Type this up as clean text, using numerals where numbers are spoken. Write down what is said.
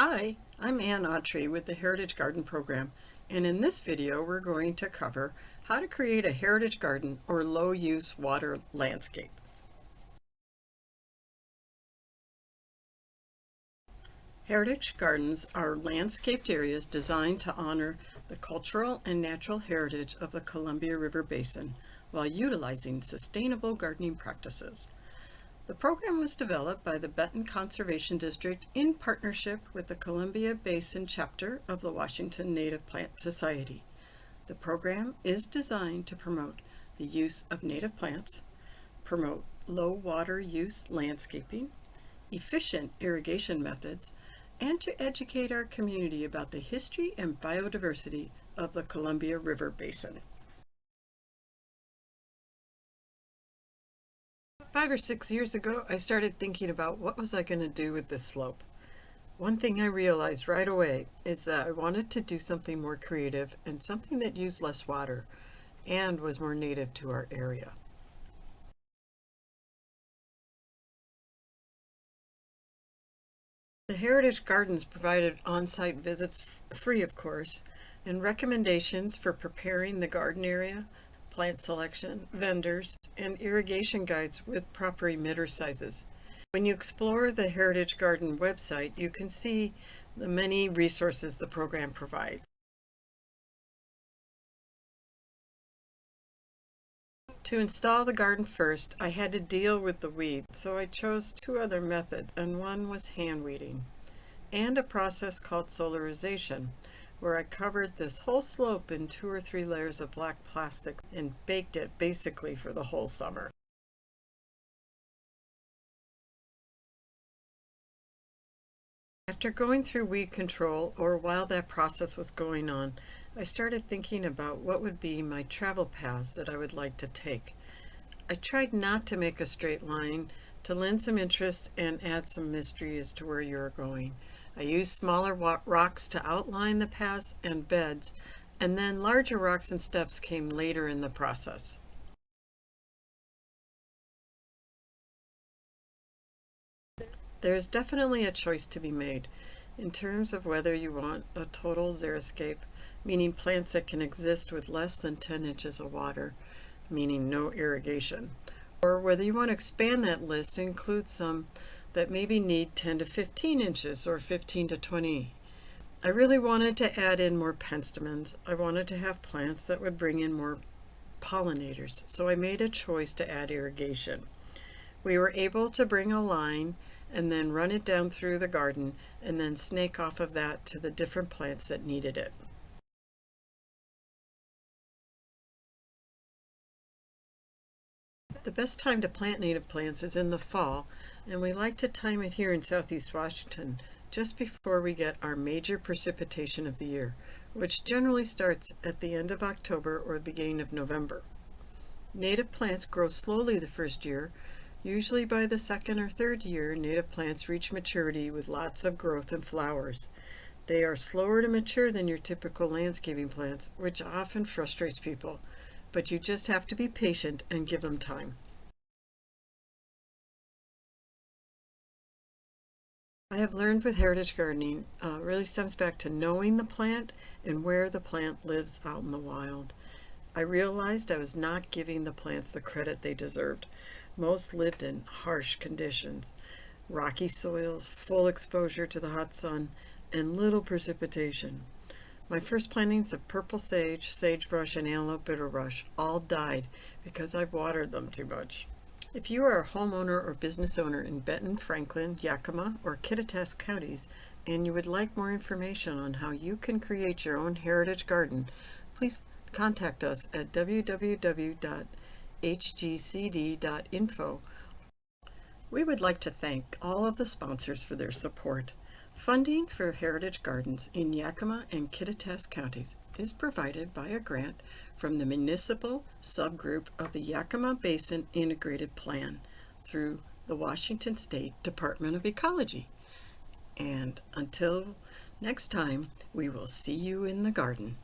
Hi, I'm Ann Autry with the Heritage Garden Program, and in this video we're going to cover how to create a heritage garden or low-use water landscape. Heritage gardens are landscaped areas designed to honor the cultural and natural heritage of the Columbia River Basin while utilizing sustainable gardening practices. The program was developed by the Benton Conservation District in partnership with the Columbia Basin chapter of the Washington Native Plant Society. The program is designed to promote the use of native plants, promote low water use landscaping, efficient irrigation methods, and to educate our community about the history and biodiversity of the Columbia River Basin. 5 or 6 years ago, I started thinking about what was I going to do with this slope. One thing I realized right away is that I wanted to do something more creative and something that used less water and was more native to our area. The Heritage Gardens provided on-site visits, free of course, and recommendations for preparing the garden area, plant selection, vendors, and irrigation guides with proper emitter sizes. When you explore the Heritage Garden website, you can see the many resources the program provides. To install the garden first, I had to deal with the weeds, so I chose 2 other methods, and one was hand weeding, and a process called solarization, where I covered this whole slope in 2 or 3 layers of black plastic and baked it basically for the whole summer. After going through weed control, or while that process was going on, I started thinking about what would be my travel paths that I would like to take. I tried not to make a straight line to lend some interest and add some mystery as to where you're going. I used smaller rocks to outline the paths and beds, and then larger rocks and steps came later in the process. There is definitely a choice to be made in terms of whether you want a total xeriscape, meaning plants that can exist with less than 10 inches of water, meaning no irrigation, or whether you want to expand that list and include some that maybe need 10 to 15 inches or 15 to 20. I really wanted to add in more penstemons. I wanted to have plants that would bring in more pollinators, so I made a choice to add irrigation. We were able to bring a line and then run it down through the garden and then snake off of that to the different plants that needed it. The best time to plant native plants is in the fall, and we like to time it here in Southeast Washington just before we get our major precipitation of the year, which generally starts at the end of October or the beginning of November. Native plants grow slowly the first year. Usually by the 2nd or 3rd year, native plants reach maturity with lots of growth and flowers. They are slower to mature than your typical landscaping plants, which often frustrates people, but you just have to be patient and give them time. I have learned with heritage gardening really stems back to knowing the plant and where the plant lives out in the wild. I realized I was not giving the plants the credit they deserved. Most lived in harsh conditions, rocky soils, full exposure to the hot sun, and little precipitation. My first plantings of purple sage, sagebrush, and antelope bitterbush all died because I watered them too much. If you are a homeowner or business owner in Benton, Franklin, Yakima, or Kittitas counties, and you would like more information on how you can create your own heritage garden, please contact us at www.hgcd.info. We would like to thank all of the sponsors for their support. Funding for heritage gardens in Yakima and Kittitas counties is provided by a grant from the municipal subgroup of the Yakima Basin Integrated Plan through the Washington State Department of Ecology. And until next time, we will see you in the garden.